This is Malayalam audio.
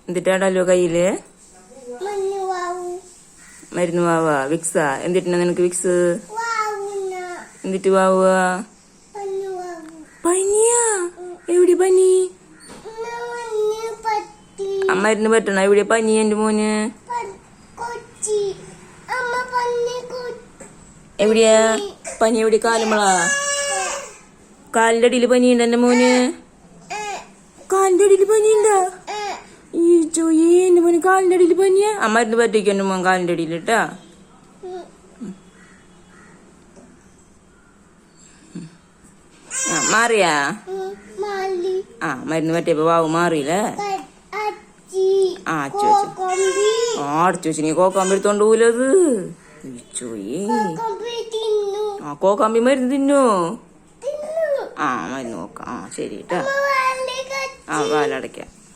എന്തിട്ടാടല്ലോ കയ്യില് മരുന്ന് വാവുക. വിക്സാ? എന്തിട്ടാ നിനക്ക് വിക്സ്? എന്നിട്ട് വാവുക? പനിയാ? എവിടെ പനി? മരുന്ന് പറ്റണ? എവിടെ പനി എന്റെ മോന്? എവിടെയാ പനി? എവിടെ? കാലുമ്പളാ? കാലിന്റെ അടിയില് പനിയുണ്ട് എന്റെ മോന്. കാലിന്റെ അടിയില് പനിയുണ്ടാ? ഈ ചോയേ, എന്റെ മോന് കാലിന്റെ അടിയില് പനിയാ. മരുന്ന് പറ്റിക്കും എന്റെ മോൻ കാലിന്റെ അടിയിലിട്ടാ. മാറിയാ? മരുന്ന് പറ്റിയപ്പോ വാവ് മാറിയില്ലേ? അടച്ചു നീ കോക്കാമ്പി എടുത്തോണ്ട് പോലത്. ചോയേ, കോക്കാമ്പി മരുന്ന് തിന്നോ? മരുന്ന് നോക്കാം. ശരി കേട്ടാ. വാലടയ്ക്കാം.